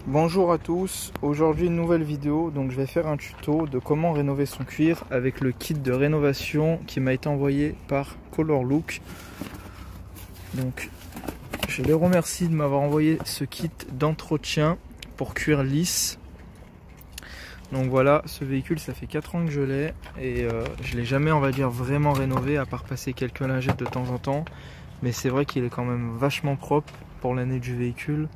Bonjour à tous, aujourd'hui une nouvelle vidéo, donc je vais faire un tuto de comment rénover son cuir avec le kit de rénovation qui m'a été envoyé par Color Look. Donc je les remercie de m'avoir envoyé ce kit d'entretien pour cuir lisse. Donc voilà, ce véhicule ça fait 4 ans que je l'ai et je l'ai jamais, on va dire, vraiment rénové à part passer quelques lingettes de temps en temps. Mais c'est vrai qu'il est quand même vachement propre pour l'année du véhicule.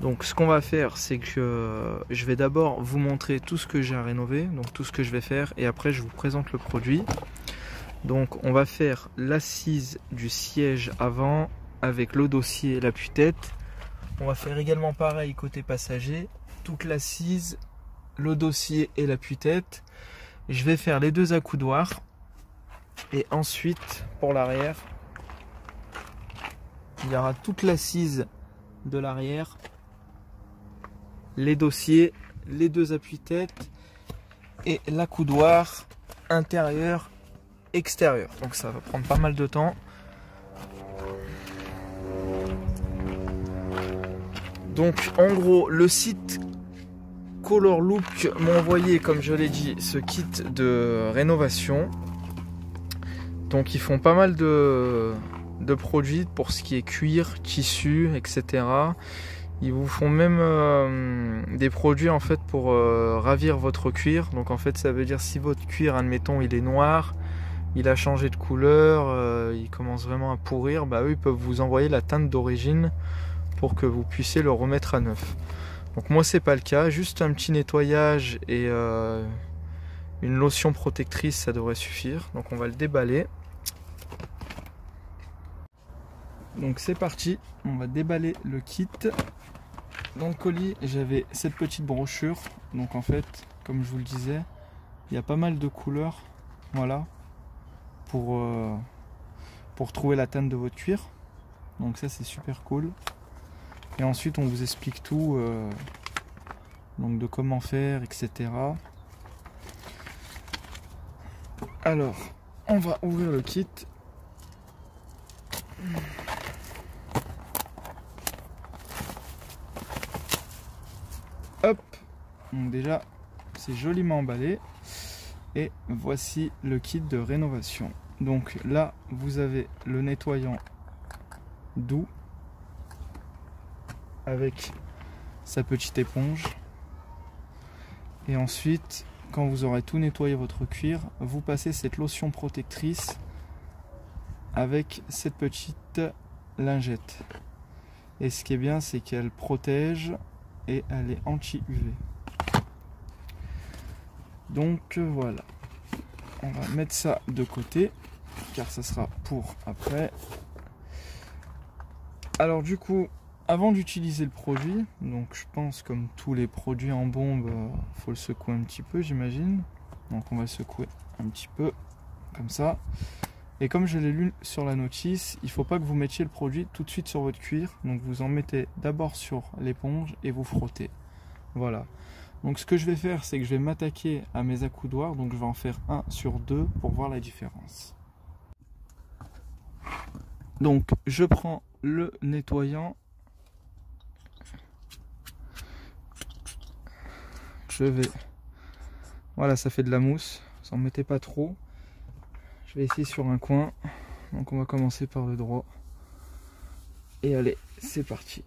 Donc ce qu'on va faire, c'est que je vais d'abord vous montrer tout ce que j'ai à rénover, donc tout ce que je vais faire, et après je vous présente le produit. Donc on va faire l'assise du siège avant avec le dossier et l'appui-tête. On va faire également pareil côté passager, toute l'assise, le dossier et l'appui-tête. Je vais faire les deux accoudoirs et ensuite pour l'arrière, il y aura toute l'assise de l'arrière, les dossiers, les deux appuis-tête et l'accoudoir intérieur, extérieur. Donc ça va prendre pas mal de temps. Donc en gros, le site Color Look m'a envoyé, comme je l'ai dit, ce kit de rénovation. Donc ils font pas mal de produits pour ce qui est cuir, tissu, etc. Ils vous font même des produits en fait pour ravir votre cuir. Donc en fait ça veut dire si votre cuir, admettons, il est noir, il a changé de couleur, il commence vraiment à pourrir, bah eux ils peuvent vous envoyer la teinte d'origine pour que vous puissiez le remettre à neuf. Donc moi c'est pas le cas, juste un petit nettoyage et une lotion protectrice ça devrait suffire. Donc on va le déballer. Donc c'est parti, on va déballer le kit. Dans le colis j'avais cette petite brochure. Donc en fait, comme je vous le disais, il y a pas mal de couleurs, voilà, pour trouver la teinte de votre cuir. Donc ça c'est super cool. Et ensuite on vous explique tout, donc de comment faire, etc. Alors on va ouvrir le kit. Hop, donc déjà c'est joliment emballé et voici le kit de rénovation. Donc là vous avez le nettoyant doux avec sa petite éponge, et ensuite quand vous aurez tout nettoyé votre cuir, vous passez cette lotion protectrice avec cette petite lingette. Et ce qui est bien, c'est qu'elle protège et elle est anti-UV. Donc voilà, on va mettre ça de côté car ça sera pour après. Alors du coup, avant d'utiliser le produit, donc je pense comme tous les produits en bombe, faut le secouer un petit peu, j'imagine. Donc on va le secouer un petit peu comme ça. Et comme je l'ai lu sur la notice, il ne faut pas que vous mettiez le produit tout de suite sur votre cuir. Donc vous en mettez d'abord sur l'éponge et vous frottez. Voilà. Donc ce que je vais faire, c'est que je vais m'attaquer à mes accoudoirs. Donc je vais en faire un sur deux pour voir la différence. Donc je prends le nettoyant. Je vais... Voilà, ça fait de la mousse. Vous n'en mettez pas trop. Je vais essayer sur un coin. Donc on va commencer par le droit. Et allez, c'est parti.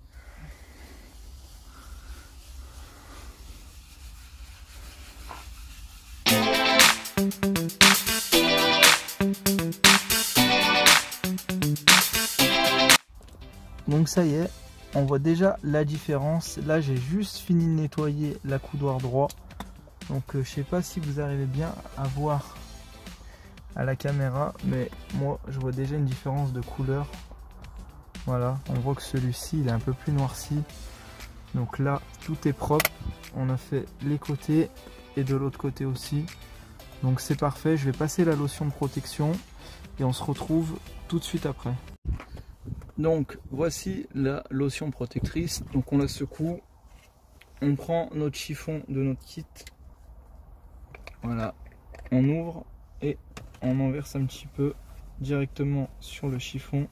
Donc ça y est, on voit déjà la différence. Là j'ai juste fini de nettoyer l'accoudoir droit. Donc je sais pas si vous arrivez bien à voir à la caméra, mais moi je vois déjà une différence de couleur. Voilà, on voit que celui-ci il est un peu plus noirci. Donc là tout est propre. On a fait les côtés et de l'autre côté aussi. Donc c'est parfait, je vais passer la lotion de protection et on se retrouve tout de suite après. Donc voici la lotion protectrice. Donc on la secoue, on prend notre chiffon de notre kit, voilà, on ouvre et on en verse un petit peu directement sur le chiffon.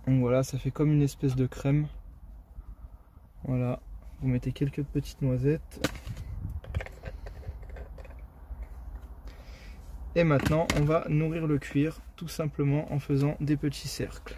Donc voilà, ça fait comme une espèce de crème. Voilà, vous mettez quelques petites noisettes. Et maintenant, on va nourrir le cuir tout simplement en faisant des petits cercles.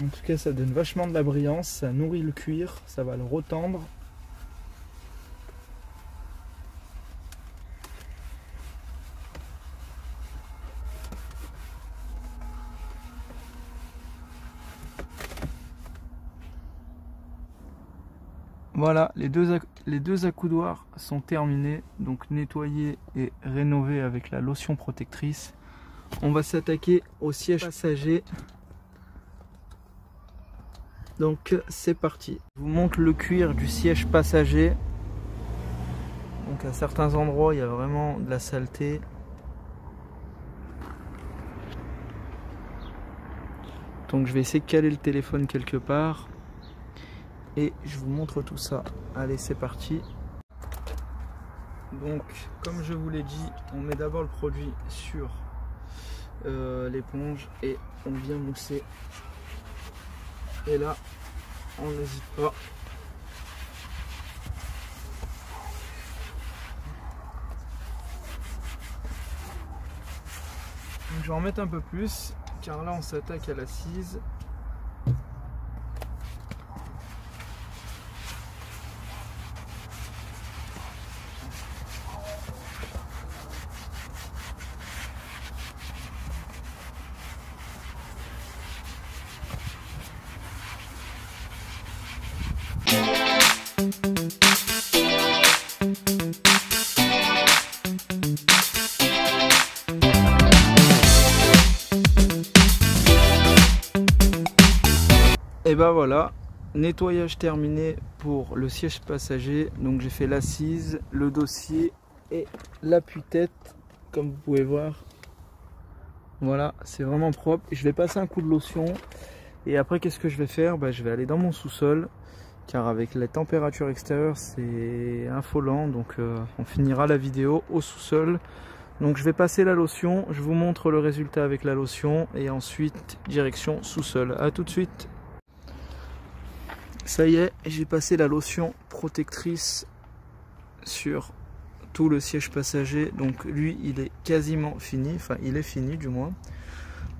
En tout cas, ça donne vachement de la brillance, ça nourrit le cuir, ça va le retendre. Voilà, les deux accoudoirs sont terminés, donc nettoyés et rénovés avec la lotion protectrice. On va s'attaquer au siège passager. Donc c'est parti. Je vous montre le cuir du siège passager. Donc à certains endroits il y a vraiment de la saleté. Donc je vais essayer de caler le téléphone quelque part. Et je vous montre tout ça. Allez, c'est parti. Donc comme je vous l'ai dit, on met d'abord le produit sur l'éponge et on vient mousser. Et là, on n'hésite pas. Donc je vais en mettre un peu plus, car là on s'attaque à l'assise. Et ben voilà, nettoyage terminé pour le siège passager. Donc j'ai fait l'assise, le dossier et l'appui-tête, comme vous pouvez voir. Voilà, c'est vraiment propre. Je vais passer un coup de lotion et après qu'est-ce que je vais faire? Je vais aller dans mon sous-sol, car avec la température extérieure c'est affolant. Donc on finira la vidéo au sous-sol. Donc je vais passer la lotion, je vous montre le résultat avec la lotion et ensuite direction sous-sol. A tout de suite. Ça y est, j'ai passé la lotion protectrice sur tout le siège passager. Donc lui, il est quasiment fini, enfin il est fini du moins.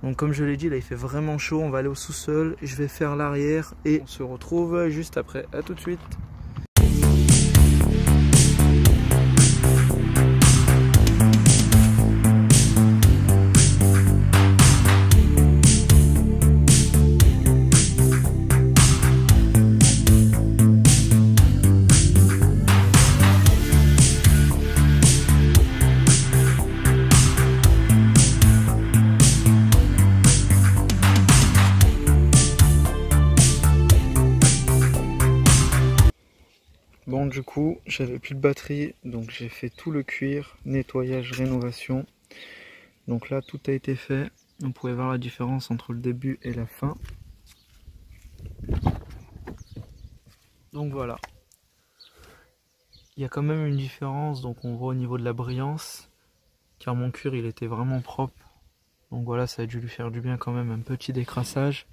Donc comme je l'ai dit, là il fait vraiment chaud, on va aller au sous-sol. Je vais faire l'arrière et on se retrouve juste après. A tout de suite. Bon, du coup, j'avais plus de batterie, donc j'ai fait tout le cuir, nettoyage, rénovation. Donc là, tout a été fait. Vous pouvez voir la différence entre le début et la fin. Donc voilà. Il y a quand même une différence, donc on voit au niveau de la brillance, car mon cuir, il était vraiment propre. Donc voilà, ça a dû lui faire du bien quand même, un petit décrassage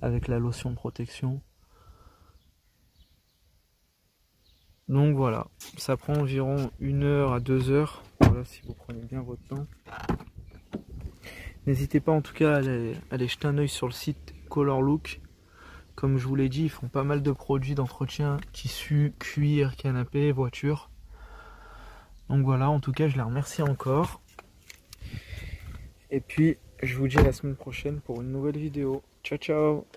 avec la lotion de protection. Donc voilà, ça prend environ 1 heure à 2 heures, voilà, si vous prenez bien votre temps. N'hésitez pas en tout cas à aller jeter un oeil sur le site Color Look. Comme je vous l'ai dit, ils font pas mal de produits d'entretien, tissu, cuir, canapé, voiture. Donc voilà, en tout cas je les remercie encore. Et puis je vous dis à la semaine prochaine pour une nouvelle vidéo. Ciao ciao.